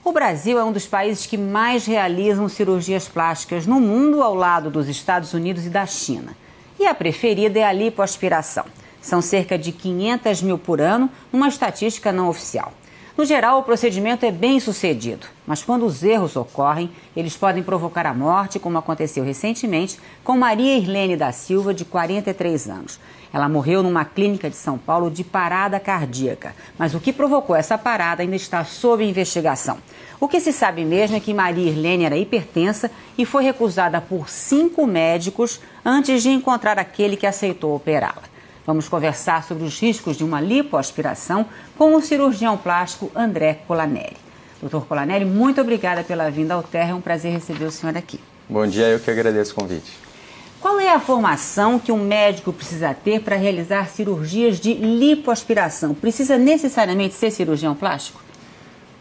O Brasil é um dos países que mais realizam cirurgias plásticas no mundo, ao lado dos Estados Unidos e da China. E a preferida é a lipoaspiração. São cerca de 500 mil por ano, numa estatística não oficial. No geral, o procedimento é bem sucedido, mas quando os erros ocorrem, eles podem provocar a morte, como aconteceu recentemente com Maria Irlene da Silva, de 43 anos. Ela morreu numa clínica de São Paulo de parada cardíaca, mas o que provocou essa parada ainda está sob investigação. O que se sabe mesmo é que Maria Irlene era hipertensa e foi recusada por 5 médicos antes de encontrar aquele que aceitou operá-la. Vamos conversar sobre os riscos de uma lipoaspiração com o cirurgião plástico André Colaneri. Doutor Colaneri, muito obrigada pela vinda ao Terra, é um prazer receber o senhor aqui. Bom dia, eu que agradeço o convite. Qual é a formação que um médico precisa ter para realizar cirurgias de lipoaspiração? Precisa necessariamente ser cirurgião plástico?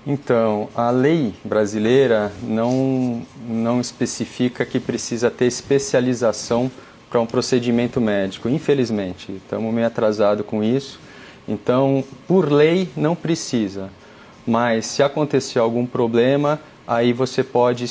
Então, a lei brasileira não especifica que precisa ter especialização para um procedimento médico, infelizmente. Estamos meio atrasados com isso. Então, por lei, não precisa. Mas, se acontecer algum problema, aí você pode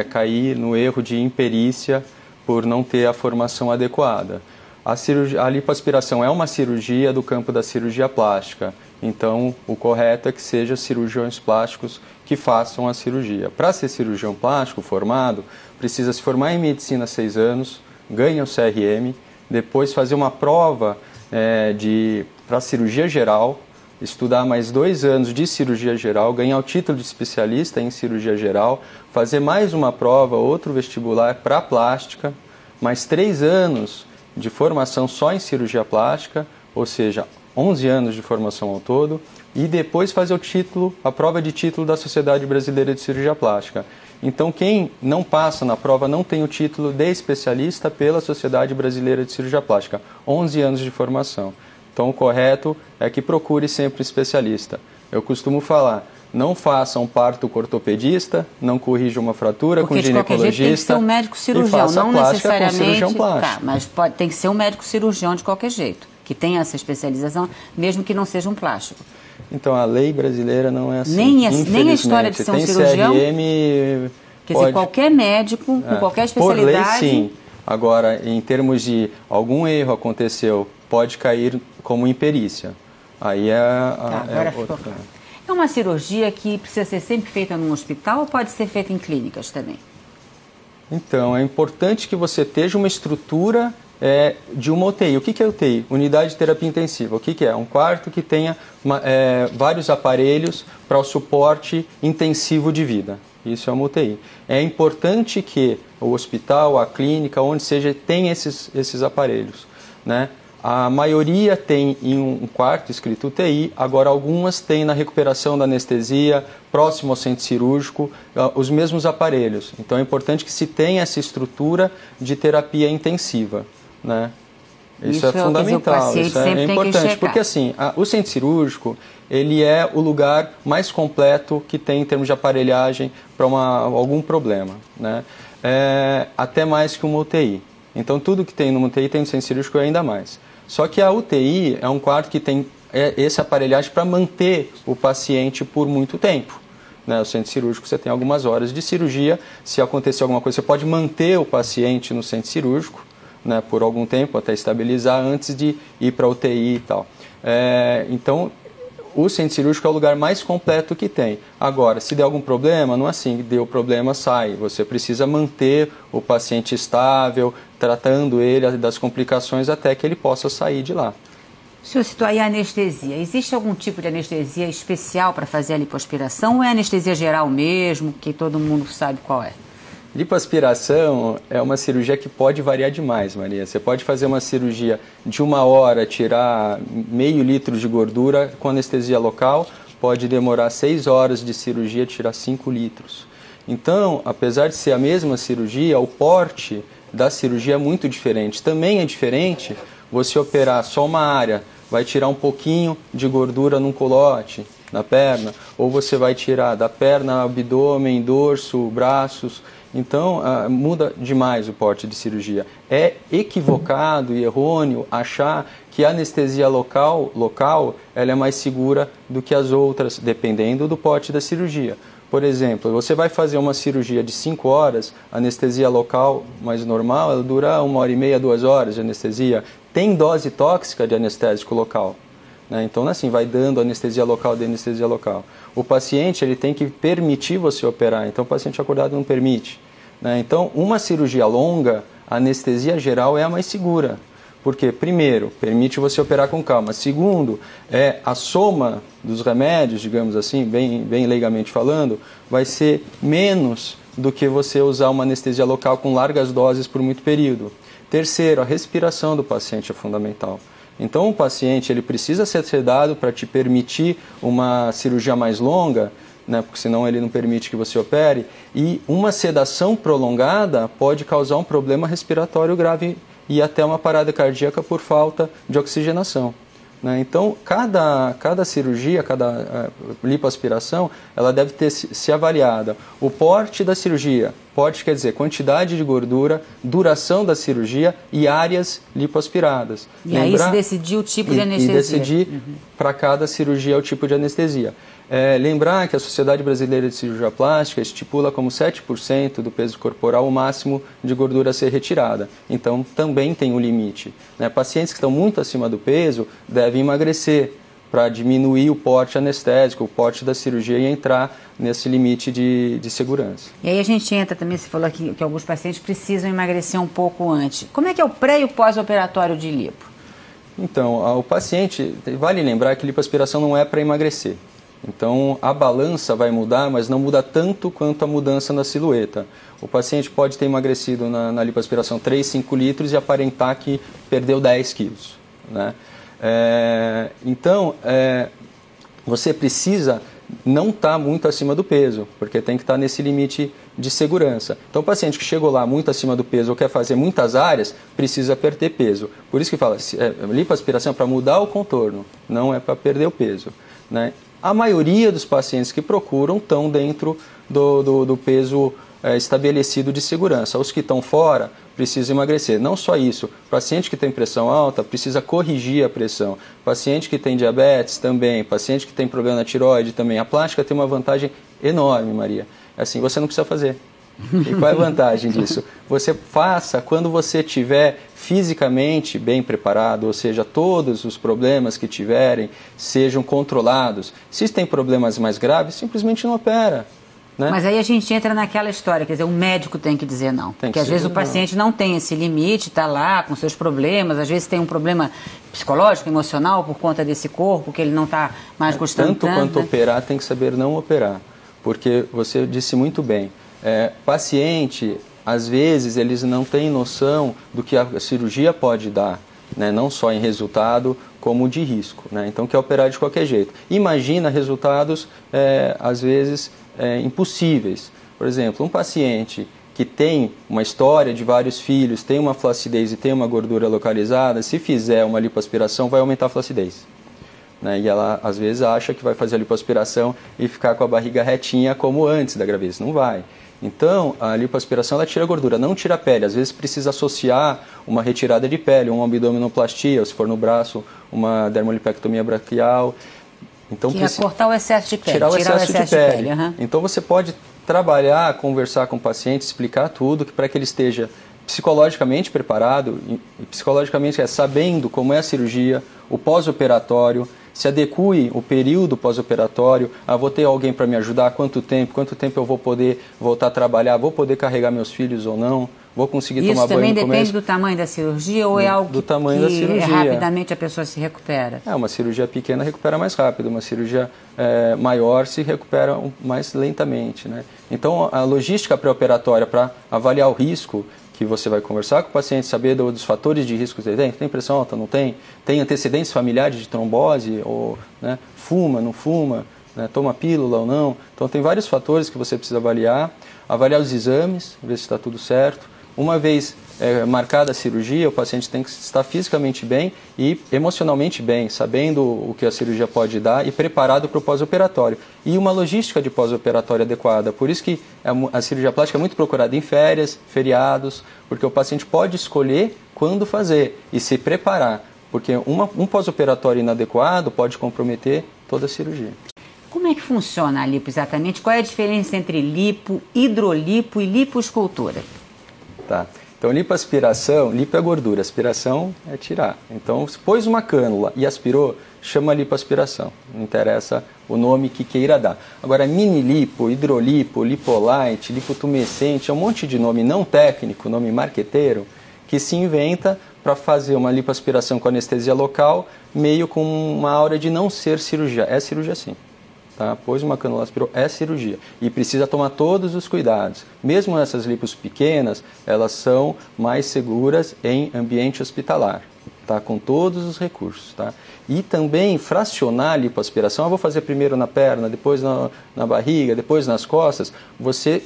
cair no erro de imperícia por não ter a formação adequada. A lipoaspiração é uma cirurgia do campo da cirurgia plástica. Então, o correto é que sejam cirurgiões plásticos que façam a cirurgia. Para ser cirurgião plástico formado, precisa se formar em medicina há 6 anos, ganha o CRM, depois fazer uma prova para cirurgia geral, estudar mais 2 anos de cirurgia geral, ganhar o título de especialista em cirurgia geral, fazer mais uma prova, outro vestibular para plástica, mais 3 anos de formação só em cirurgia plástica, ou seja, 11 anos de formação ao todo, e depois fazer a prova de título da Sociedade Brasileira de Cirurgia Plástica. Então, quem não passa na prova não tem o título de especialista pela Sociedade Brasileira de Cirurgia Plástica. 11 anos de formação. Então, o correto é que procure sempre especialista. Eu costumo falar, não faça um parto com ortopedista, não corrija uma fratura com ginecologista. Porque de qualquer jeito tem que ser um médico cirurgião, não necessariamente. Com cirurgião plástico. Tá, mas tem que ser um médico cirurgião de qualquer jeito, que tenha essa especialização, mesmo que não seja um plástico. Então, a lei brasileira não é assim. Nem a história de ser um cirurgião. CRM, quer dizer, qualquer médico, com qualquer especialidade. Por lei, sim. Agora, em termos de algum erro aconteceu, pode cair como imperícia. Aí agora ficou claro. É uma cirurgia que precisa ser sempre feita num hospital ou pode ser feita em clínicas também? Então, é importante que você esteja uma estrutura de uma UTI. O que é UTI? Unidade de terapia intensiva. O que é? Um quarto que tenha vários aparelhos para o suporte intensivo de vida. Isso é uma UTI. É importante que o hospital, a clínica, onde seja, tenha esses aparelhos, né? A maioria tem em um quarto escrito UTI, agora algumas têm na recuperação da anestesia, próximo ao centro cirúrgico, os mesmos aparelhos. Então é importante que se tenha essa estrutura de terapia intensiva, né? Isso é fundamental, isso é importante, porque assim, o centro cirúrgico, ele é o lugar mais completo que tem em termos de aparelhagem para algum problema, né? Até mais que uma UTI. Então tudo que tem no UTI tem no centro cirúrgico ainda mais. Só que a UTI é um quarto que tem esse aparelhagem para manter o paciente por muito tempo. O centro cirúrgico você tem algumas horas de cirurgia, se acontecer alguma coisa você pode manter o paciente no centro cirúrgico, né, por algum tempo até estabilizar antes de ir para a UTI e tal. Então o centro cirúrgico é o lugar mais completo que tem. Agora, se der algum problema, não é assim, deu problema, sai. Você precisa manter o paciente estável, tratando ele das complicações até que ele possa sair de lá. O senhor citou aí a anestesia. Existe algum tipo de anestesia especial para fazer a lipoaspiração ou é anestesia geral mesmo, que todo mundo sabe qual é? Lipoaspiração é uma cirurgia que pode variar demais, Maria. Você pode fazer uma cirurgia de 1 hora, tirar meio litro de gordura com anestesia local, pode demorar 6 horas de cirurgia, tirar 5 litros. Então, apesar de ser a mesma cirurgia, o porte da cirurgia é muito diferente. Também é diferente você operar só uma área, vai tirar um pouquinho de gordura num colote na perna, ou você vai tirar da perna, abdômen, dorso, braços. Então, muda demais o porte de cirurgia. É equivocado e errôneo achar que a anestesia local ela é mais segura do que as outras, dependendo do porte da cirurgia. Por exemplo, você vai fazer uma cirurgia de 5 horas, a anestesia local mais normal, ela dura 1h30, 2 horas de anestesia. Tem dose tóxica de anestésico local. Então, assim, vai dando anestesia local de anestesia local. O paciente ele tem que permitir você operar, então o paciente acordado não permite. Então, uma cirurgia longa, a anestesia geral é a mais segura. Porque, primeiro, permite você operar com calma. Segundo, a soma dos remédios, digamos assim, bem leigamente falando, vai ser menos do que você usar uma anestesia local com largas doses por muito período. Terceiro, a respiração do paciente é fundamental. Então, o paciente ele precisa ser sedado para te permitir uma cirurgia mais longa, porque senão ele não permite que você opere, e uma sedação prolongada pode causar um problema respiratório grave e até uma parada cardíaca por falta de oxigenação. Então, cada cirurgia, cada lipoaspiração, ela deve ser avaliada. O porte da cirurgia, porte quer dizer quantidade de gordura, duração da cirurgia e áreas lipoaspiradas. E aí se decidir o tipo de anestesia. E decidir para cada cirurgia o tipo de anestesia. Lembrar que a Sociedade Brasileira de Cirurgia Plástica estipula como 7% do peso corporal o máximo de gordura a ser retirada. Então, também tem um limite. Pacientes que estão muito acima do peso devem emagrecer para diminuir o porte anestésico, o porte da cirurgia e entrar nesse limite de segurança. E aí a gente entra também, você falou aqui que alguns pacientes precisam emagrecer um pouco antes. Como é que é o pré e o pós-operatório de lipo? Então, o paciente, vale lembrar que lipoaspiração não é para emagrecer. Então, a balança vai mudar, mas não muda tanto quanto a mudança na silhueta. O paciente pode ter emagrecido na lipoaspiração 3, 5 litros e aparentar que perdeu 10 quilos. Então, você precisa não estar muito acima do peso, porque tem que estar nesse limite de segurança. Então, o paciente que chegou lá muito acima do peso ou quer fazer muitas áreas, precisa perder peso. Por isso que fala, lipoaspiração é para mudar o contorno, não é para perder o peso. A maioria dos pacientes que procuram estão dentro do peso estabelecido de segurança. Os que estão fora precisam emagrecer. Não só isso, paciente que tem pressão alta precisa corrigir a pressão. Paciente que tem diabetes também, paciente que tem problema na tireoide também. A plástica tem uma vantagem enorme, Maria. Assim, você não precisa fazer. E qual é a vantagem disso? Você faça quando você estiver fisicamente bem preparado, ou seja, todos os problemas que tiverem sejam controlados. Se tem problemas mais graves, simplesmente não opera. Mas aí a gente entra naquela história, quer dizer, o médico tem que dizer não. Porque às vezes o paciente não tem esse limite, está lá com seus problemas, às vezes tem um problema psicológico, emocional por conta desse corpo, que ele não está mais gostando tanto. Tanto quanto operar, tem que saber não operar. Porque você disse muito bem, paciente, às vezes, eles não têm noção do que a cirurgia pode dar, não só em resultado, como de risco. Então, quer operar de qualquer jeito. Imagina resultados, às vezes, impossíveis. Por exemplo, um paciente que tem uma história de vários filhos, tem uma flacidez e tem uma gordura localizada, se fizer uma lipoaspiração, vai aumentar a flacidez. E ela, às vezes, acha que vai fazer a lipoaspiração e ficar com a barriga retinha como antes da gravidez. Não vai. Então, a lipoaspiração ela tira a gordura, não tira a pele. Às vezes precisa associar uma retirada de pele, uma abdominoplastia, ou se for no braço, uma dermolipectomia braquial. Então, que é cortar o excesso de pele. Tirar o excesso de pele. Então, você pode trabalhar, conversar com o paciente, explicar tudo, para que ele esteja psicologicamente preparado, e psicologicamente sabendo como é a cirurgia, o pós-operatório, se adeque o período pós-operatório, vou ter alguém para me ajudar, quanto tempo eu vou poder voltar a trabalhar, vou poder carregar meus filhos ou não, vou conseguir tomar banho no começo. Isso também depende do tamanho da cirurgia ou é algo do tamanho da cirurgia. Rapidamente a pessoa se recupera? Uma cirurgia pequena recupera mais rápido, uma cirurgia maior se recupera mais lentamente. Então, a logística pré-operatória para avaliar o risco, que você vai conversar com o paciente, saber dos fatores de risco que ele tem pressão alta, não tem antecedentes familiares de trombose, ou fuma, não fuma, toma pílula ou não. Então tem vários fatores que você precisa avaliar os exames, ver se está tudo certo, uma vez marcada a cirurgia, o paciente tem que estar fisicamente bem e emocionalmente bem, sabendo o que a cirurgia pode dar e preparado para o pós-operatório. E uma logística de pós-operatório adequada. Por isso que a cirurgia plástica é muito procurada em férias, feriados, porque o paciente pode escolher quando fazer e se preparar, porque um pós-operatório inadequado pode comprometer toda a cirurgia. Como é que funciona a lipo exatamente? Qual é a diferença entre lipo, hidrolipo e lipoescultura? Tá. Então, lipoaspiração, lipo é gordura, aspiração é tirar. Então, se pôs uma cânula e aspirou, chama lipoaspiração. Não interessa o nome que queira dar. Agora, mini lipo, hidrolipo, lipolite, lipotumescente, é um monte de nome não técnico, nome marqueteiro, que se inventa para fazer uma lipoaspiração com anestesia local, meio com uma aura de não ser cirurgia. É cirurgia sim. Tá? Pôs uma cânula, aspirou, é cirurgia. E precisa tomar todos os cuidados. Mesmo essas lipos pequenas, elas são mais seguras em ambiente hospitalar, tá? Com todos os recursos. Tá? E também fracionar a lipoaspiração, eu vou fazer primeiro na perna, depois na barriga, depois nas costas. Você,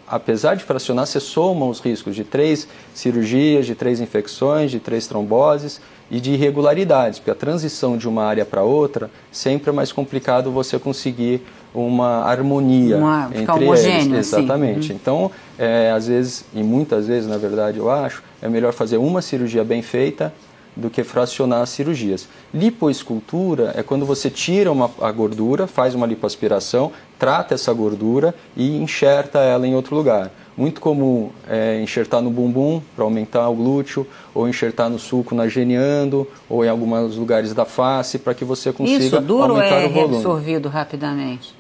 apesar de fracionar, você soma os riscos de 3 cirurgias, de 3 infecções, de 3 tromboses e de irregularidades, porque a transição de uma área para outra sempre é mais complicado você conseguir uma harmonia entre eles. Exatamente. Assim. Então, às vezes, e muitas vezes, na verdade, eu acho, é melhor fazer uma cirurgia bem feita do que fracionar as cirurgias. Lipoescultura é quando você tira a gordura, faz uma lipoaspiração, trata essa gordura e enxerta ela em outro lugar. Muito comum é enxertar no bumbum para aumentar o glúteo, ou enxertar no sulco nageneando, ou em alguns lugares da face para que você consiga aumentar o volume. Isso duro é reabsorvido rapidamente?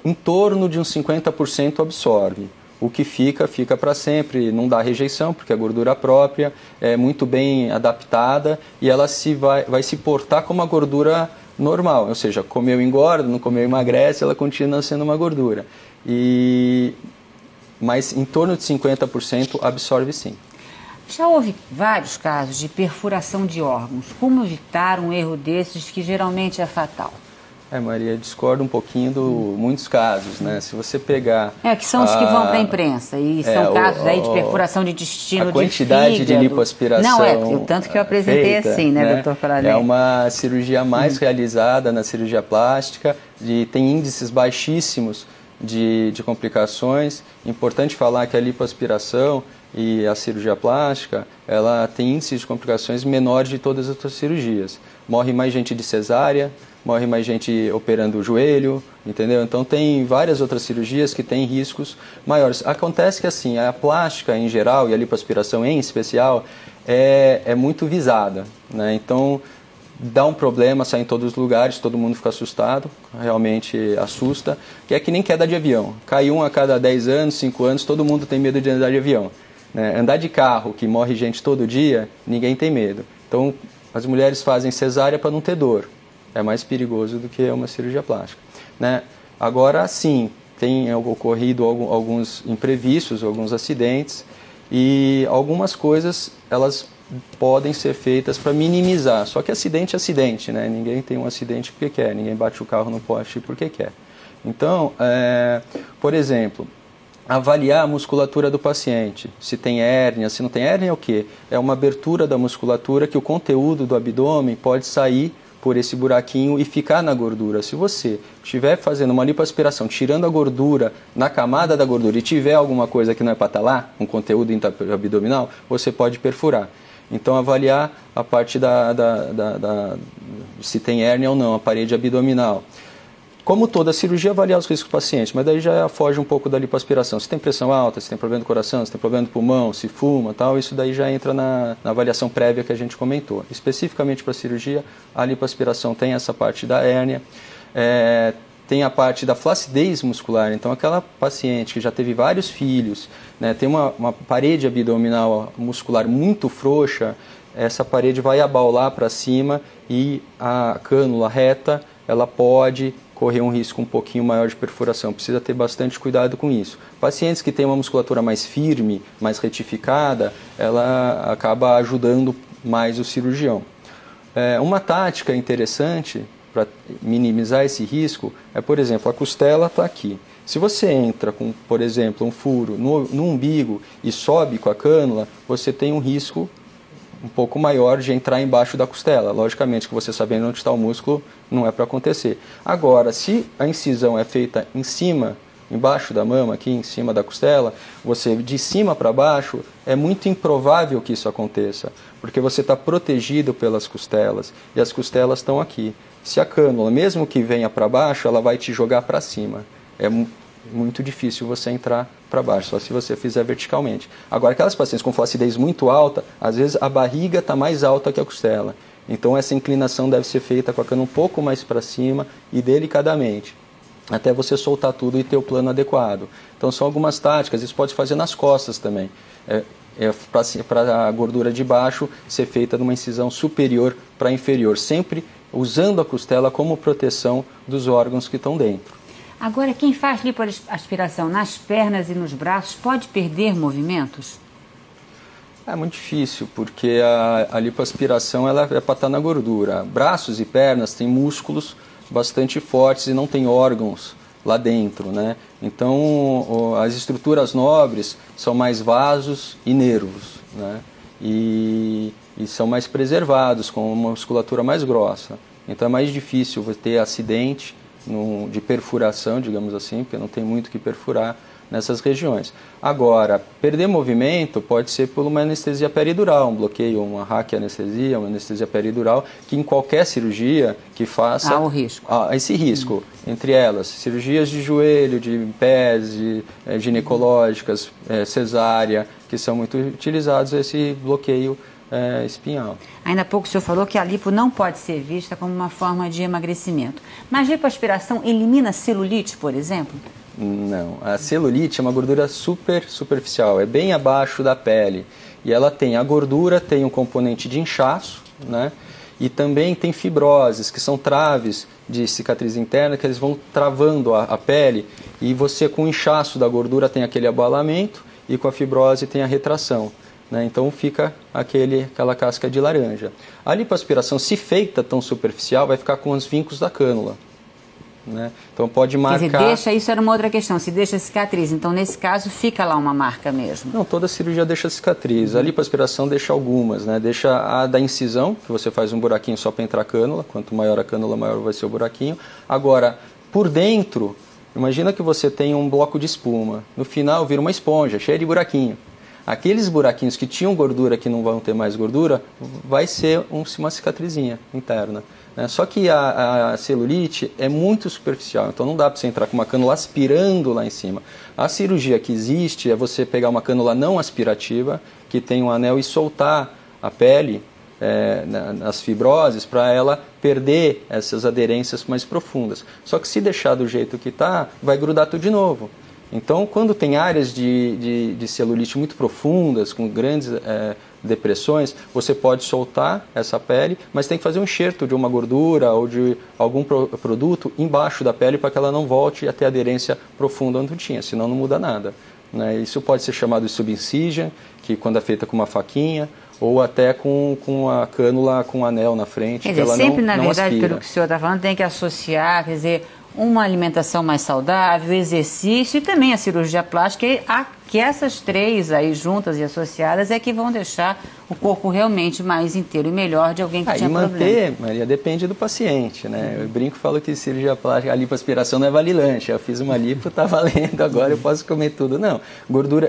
Em torno de uns 50% absorve. O que fica para sempre, não dá rejeição, porque a gordura própria é muito bem adaptada e ela vai se portar como uma gordura normal, ou seja, comeu engorda, não comeu emagrece, ela continua sendo uma gordura. Mas em torno de 50% absorve sim. Já houve vários casos de perfuração de órgãos. Como evitar um erro desses que geralmente é fatal? Maria, discordo um pouquinho de muitos casos, né? Se você pegar... que são os que vão para a imprensa, e são casos aí de perfuração de intestino, de fígado. A quantidade de lipoaspiração Não, o tanto que eu apresentei feita, assim, né, doutor Paranelli? É uma cirurgia mais realizada na cirurgia plástica, tem índices baixíssimos de complicações. Importante falar que a lipoaspiração e a cirurgia plástica, ela tem índices de complicações menores de todas as outras cirurgias. Morre mais gente de cesárea, morre mais gente operando o joelho, entendeu? Então tem várias outras cirurgias que têm riscos maiores. Acontece que assim, a plástica em geral e a lipoaspiração em especial é muito visada, né? Então dá um problema, sai em todos os lugares, todo mundo fica assustado, realmente assusta, que é que nem queda de avião. Cai um a cada 10 anos, 5 anos, todo mundo tem medo de andar de avião. Né? Andar de carro, que morre gente todo dia, ninguém tem medo. Então as mulheres fazem cesárea para não ter dor. É mais perigoso do que uma cirurgia plástica. Né? Agora, sim, tem ocorrido alguns imprevistos, alguns acidentes, e algumas coisas elas podem ser feitas para minimizar. Só que acidente é acidente, né? Ninguém tem um acidente porque quer, ninguém bate o carro no poste porque quer. Então, por exemplo, avaliar a musculatura do paciente, se tem hérnia, se não tem hérnia é o quê? É uma abertura da musculatura que o conteúdo do abdômen pode sair por esse buraquinho e ficar na gordura. Se você estiver fazendo uma lipoaspiração, tirando a gordura na camada da gordura e tiver alguma coisa que não é para estar lá, um conteúdo abdominal, você pode perfurar. Então, avaliar a parte se tem hérnia ou não, a parede abdominal. Como toda cirurgia, avaliar os riscos do paciente, mas daí já foge um pouco da lipoaspiração. Se tem pressão alta, se tem problema do coração, se tem problema do pulmão, se fuma, tal, isso daí já entra na avaliação prévia que a gente comentou. Especificamente para a cirurgia, a lipoaspiração tem essa parte da hérnia, tem a parte da flacidez muscular. Então, aquela paciente que já teve vários filhos, né, tem uma parede abdominal muscular muito frouxa, essa parede vai abaular para cima e a cânula reta, ela pode correr um risco um pouquinho maior de perfuração. Precisa ter bastante cuidado com isso. Pacientes que têm uma musculatura mais firme, mais retificada, ela acaba ajudando mais o cirurgião. Uma tática interessante para minimizar esse risco é, por exemplo, a costela está aqui. Se você entra com, por exemplo, um furo no umbigo e sobe com a cânula, você tem um risco um pouco maior de entrar embaixo da costela. Logicamente que você sabendo onde está o músculo, não é para acontecer. Agora, se a incisão é feita em cima, embaixo da mama, aqui em cima da costela, você de cima para baixo, é muito improvável que isso aconteça, porque você está protegido pelas costelas, e as costelas estão aqui. Se a cânula, mesmo que venha para baixo, ela vai te jogar para cima. É muito difícil você entrar para baixo, só se você fizer verticalmente. Agora, aquelas pacientes com flacidez muito alta, às vezes a barriga está mais alta que a costela. Então, essa inclinação deve ser feita com a cânula um pouco mais para cima e delicadamente, até você soltar tudo e ter o plano adequado. Então, são algumas táticas, isso pode fazer nas costas também. Para a gordura de baixo ser feita numa incisão superior para inferior, sempre usando a costela como proteção dos órgãos que estão dentro. Agora, quem faz lipoaspiração nas pernas e nos braços pode perder movimentos? É muito difícil, porque a lipoaspiração ela é para estar na gordura. Braços e pernas têm músculos bastante fortes e não tem órgãos lá dentro, né? Então, as estruturas nobres são mais vasos e nervos, né? E são mais preservados, com uma musculatura mais grossa. Então, é mais difícil você ter acidente de perfuração, digamos assim, porque não tem muito o que perfurar nessas regiões. Agora, perder movimento pode ser por uma anestesia peridural, um bloqueio, uma raquianestesia, uma anestesia peridural, que em qualquer cirurgia que faça... Há o risco. Esse risco, entre elas, cirurgias de joelho, de pés, ginecológicas, cesárea, que são muito utilizados, esse bloqueio espinhal. Ainda há pouco o senhor falou que a lipo não pode ser vista como uma forma de emagrecimento. Mas a lipoaspiração elimina celulite, por exemplo? Não. A celulite é uma gordura superficial, é bem abaixo da pele. E ela tem a gordura, tem um componente de inchaço, né? E também tem fibroses, que são traves de cicatriz interna, que eles vão travando a pele. E você, com o inchaço da gordura, tem aquele abalamento, e com a fibrose tem a retração. Né? Então fica aquela casca de laranja. A lipoaspiração, se feita tão superficial, vai ficar com os vincos da cânula. Né? Então pode marcar... isso era uma outra questão, se deixa cicatriz, então nesse caso fica lá uma marca mesmo? Não, toda cirurgia deixa cicatriz, a lipoaspiração deixa algumas, né? Deixa a da incisão, que você faz um buraquinho só para entrar a cânula, quanto maior a cânula, maior vai ser o buraquinho. Agora, por dentro, imagina que você tem um bloco de espuma, no final vira uma esponja, cheia de buraquinho. Aqueles buraquinhos que tinham gordura, que não vão ter mais gordura, vai ser uma cicatrizinha interna. Só que a celulite é muito superficial, então não dá para você entrar com uma cânula aspirando lá em cima. A cirurgia que existe é você pegar uma cânula não aspirativa, que tem um anel, e soltar a pele nas fibroses para ela perder essas aderências mais profundas. Só que se deixar do jeito que está, vai grudar tudo de novo. Então, quando tem áreas de celulite muito profundas, com grandes depressões, você pode soltar essa pele, mas tem que fazer um enxerto de uma gordura ou de algum produto embaixo da pele para que ela não volte a ter aderência profunda onde tinha, senão não muda nada. Né? Isso pode ser chamado de subincision, que quando é feita com uma faquinha, ou até com a cânula com um anel na frente. Quer dizer, ela sempre, na não verdade, aspira. pelo que o senhor está falando, tem que associar, quer dizer, uma alimentação mais saudável, exercício e também a cirurgia plástica, que essas três aí juntas e associadas é que vão deixar o corpo realmente mais inteiro e melhor de alguém que tinha problema. E manter, Maria, depende do paciente, né? Eu brinco e falo que cirurgia plástica, a lipoaspiração não é vale-lanche. Eu fiz uma lipo, está valendo, agora eu posso comer tudo. Não, gordura,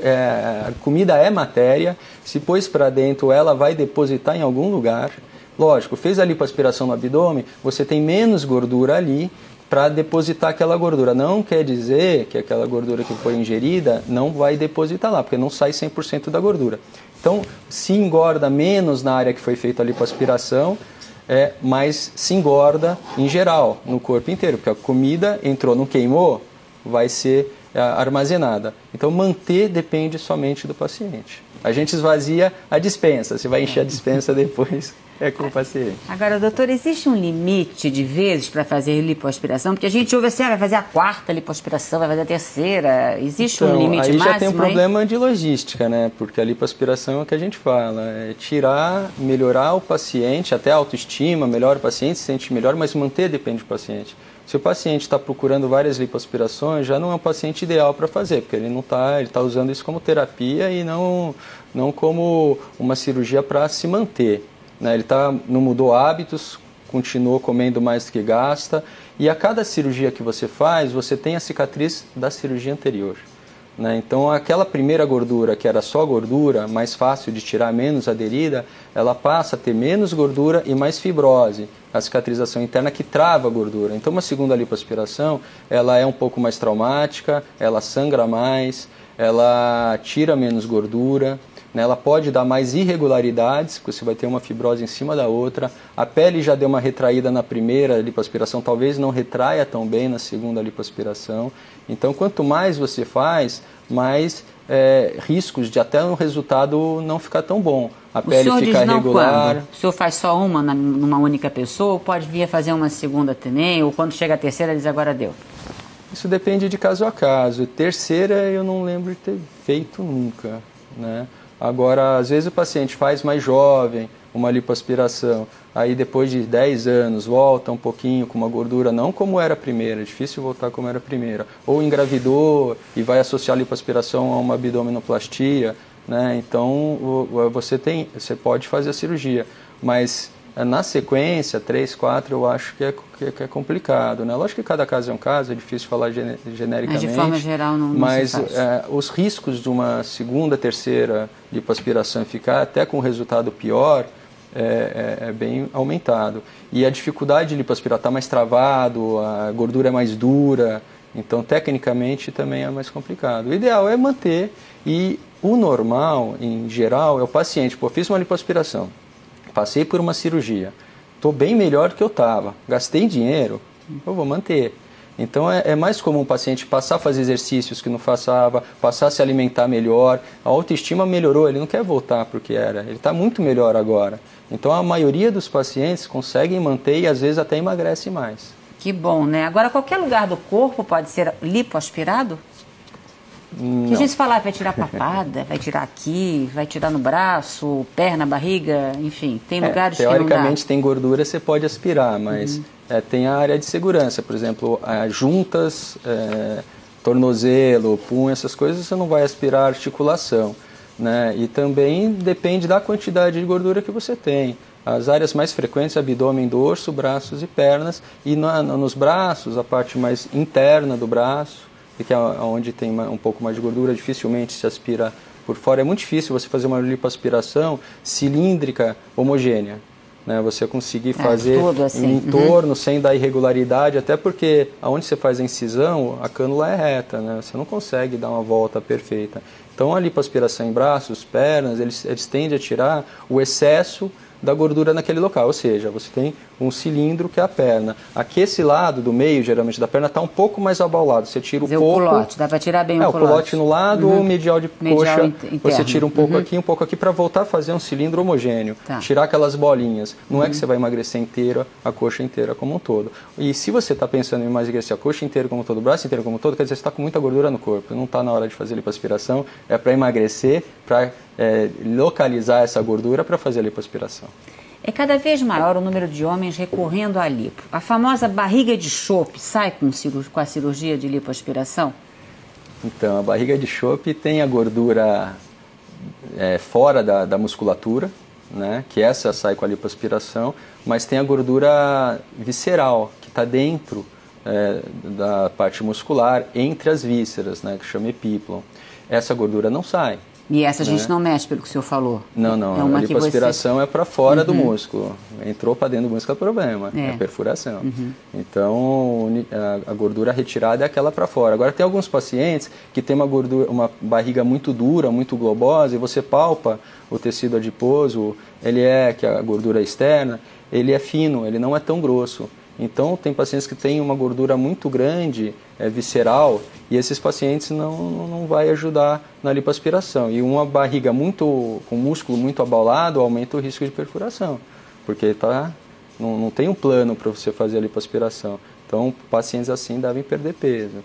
comida é matéria, se pôs para dentro, ela vai depositar em algum lugar. Lógico, fez a lipoaspiração no abdômen, você tem menos gordura ali, para depositar aquela gordura. Não quer dizer que aquela gordura que foi ingerida não vai depositar lá, porque não sai 100% da gordura. Então, se engorda menos na área que foi feita a lipoaspiração, mas se engorda em geral, no corpo inteiro, porque a comida entrou, não queimou, vai ser armazenada. Então, manter depende somente do paciente. A gente esvazia a dispensa, você vai encher a dispensa depois. é com o paciente. Agora, doutor, existe um limite de vezes para fazer lipoaspiração? Porque a gente ouve assim, vai fazer a quarta lipoaspiração, vai fazer a terceira. Existe um limite aí máximo? Já tem um problema de logística, né? Porque a lipoaspiração é o que a gente fala, é tirar, melhorar o paciente, até a autoestima, melhora o paciente, se sente melhor, mas manter depende do paciente. Se o paciente está procurando várias lipoaspirações, já não é um paciente ideal para fazer, porque ele está usando isso como terapia e não como uma cirurgia para se manter. Né? Ele não mudou hábitos, continuou comendo mais do que gasta, e a cada cirurgia que você faz, você tem a cicatriz da cirurgia anterior. Né? Então, aquela primeira gordura, que era só gordura, mais fácil de tirar, menos aderida, ela passa a ter menos gordura e mais fibrose, a cicatrização interna que trava a gordura. Então, uma segunda lipoaspiração, ela é um pouco mais traumática, ela sangra mais, ela tira menos gordura, né? Ela pode dar mais irregularidades, porque você vai ter uma fibrose em cima da outra. A pele já deu uma retraída na primeira lipoaspiração, talvez não retraia tão bem na segunda lipoaspiração. Então, quanto mais você faz, mais riscos de até um resultado não ficar tão bom. A pele fica irregular. Quando? O senhor faz só uma numa única pessoa, ou pode vir a fazer uma segunda também, ou quando chega a terceira diz agora deu? Isso depende de caso a caso. Terceira eu não lembro de ter feito nunca, né? Agora, às vezes o paciente faz mais jovem, uma lipoaspiração, aí depois de 10 anos volta um pouquinho com uma gordura, não como era a primeira, é difícil voltar como era a primeira, ou engravidou e vai associar a lipoaspiração a uma abdominoplastia, né? Então você pode fazer a cirurgia, mas na sequência, 3, 4, eu acho que é complicado, né? Lógico que cada caso é um caso, é difícil falar genericamente. Mas de forma geral não mas se faz. Os riscos de uma segunda, terceira lipoaspiração ficar até com um resultado pior é bem aumentado. E a dificuldade de lipoaspirar está mais travado, a gordura é mais dura, então tecnicamente também é mais complicado. O ideal é manter, e o normal, em geral, é o paciente, fiz uma lipoaspiração, passei por uma cirurgia, estou bem melhor do que eu estava, gastei dinheiro, eu vou manter. Então é mais comum o paciente passar a fazer exercícios que não passava, passar a se alimentar melhor, a autoestima melhorou, ele não quer voltar para o que era, ele está muito melhor agora. Então a maioria dos pacientes conseguem manter e às vezes até emagrece mais. Que bom, né? Agora qualquer lugar do corpo pode ser lipoaspirado? Que a gente fala, vai tirar papada, vai tirar aqui, vai tirar no braço, perna, barriga, enfim, tem lugares que não dá. Teoricamente tem gordura, você pode aspirar, mas tem a área de segurança, por exemplo, juntas, tornozelo, punho, essas coisas você não vai aspirar a articulação, né? E também depende da quantidade de gordura que você tem. As áreas mais frequentes, abdômen, dorso, braços e pernas, e nos braços, a parte mais interna do braço, que é onde tem um pouco mais de gordura, dificilmente se aspira por fora. É muito difícil você fazer uma lipoaspiração cilíndrica homogênea, né? Você conseguir fazer assim. em torno, sem dar irregularidade, até porque aonde você faz a incisão, a cânula é reta, né? Você não consegue dar uma volta perfeita. Então a lipoaspiração em braços, pernas, eles tendem a tirar o excesso da gordura naquele local, ou seja, você tem um cilindro que é a perna. Aqui esse lado do meio, geralmente, da perna está um pouco mais abaulado. Você tira o culote, dá para tirar bem o culote no lado ou medial de coxa, você tira um pouco aqui para voltar a fazer um cilindro homogêneo, tirar aquelas bolinhas. Não é que você vai emagrecer inteira, a coxa inteira como um todo. E se você está pensando em emagrecer a coxa inteira como um todo, o braço inteiro como um todo, quer dizer, você está com muita gordura no corpo, não está na hora de fazer lipoaspiração, é para emagrecer, para localizar essa gordura para fazer a lipoaspiração. É cada vez maior o número de homens recorrendo à lipo. A famosa barriga de chope sai com a cirurgia de lipoaspiração? Então, a barriga de chope tem a gordura fora da musculatura, né, que essa sai com a lipoaspiração, mas tem a gordura visceral, que está dentro da parte muscular, entre as vísceras, né, que chama epíplon. Essa gordura não sai. E essa a gente não mexe, pelo que o senhor falou? Não, a lipoaspiração é para fora do músculo. Entrou para dentro do músculo é problema, é perfuração. Então, a gordura retirada é aquela para fora. Agora, tem alguns pacientes que têm uma barriga muito dura, muito globosa, e você palpa o tecido adiposo, que é a gordura externa, ele é fino, ele não é tão grosso. Então, tem pacientes que têm uma gordura muito grande, visceral, e esses pacientes não vai ajudar na lipoaspiração. E uma barriga com músculo muito abaulado aumenta o risco de perfuração. porque não tem um plano para você fazer a lipoaspiração. Então, pacientes assim devem perder peso.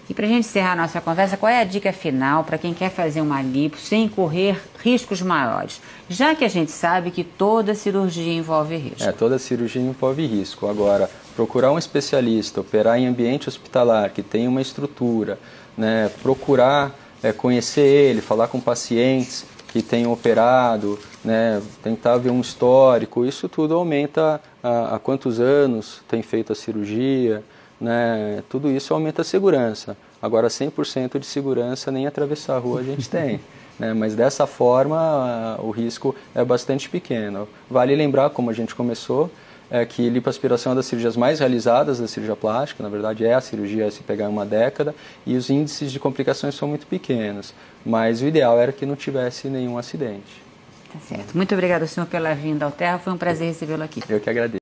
E para a gente encerrar a nossa conversa, qual é a dica final para quem quer fazer uma lipo sem correr riscos maiores? Já que a gente sabe que toda cirurgia envolve risco. Toda cirurgia envolve risco. Agora, procurar um especialista, operar em ambiente hospitalar, que tem uma estrutura, né, procurar conhecer ele, falar com pacientes que tenham operado, né, tentar ver um histórico, isso tudo aumenta há quantos anos tem feito a cirurgia, né, tudo isso aumenta a segurança. Agora 100% de segurança nem atravessar a rua a gente tem, né, mas dessa forma o risco é bastante pequeno. Vale lembrar, como a gente começou, que lipoaspiração é uma das cirurgias mais realizadas da cirurgia plástica, na verdade é a cirurgia a se pegar em uma década, e os índices de complicações são muito pequenos, mas o ideal era que não tivesse nenhum acidente. Tá certo. Muito obrigada, senhor, pela vinda ao Terra, foi um prazer recebê-lo aqui. Eu que agradeço.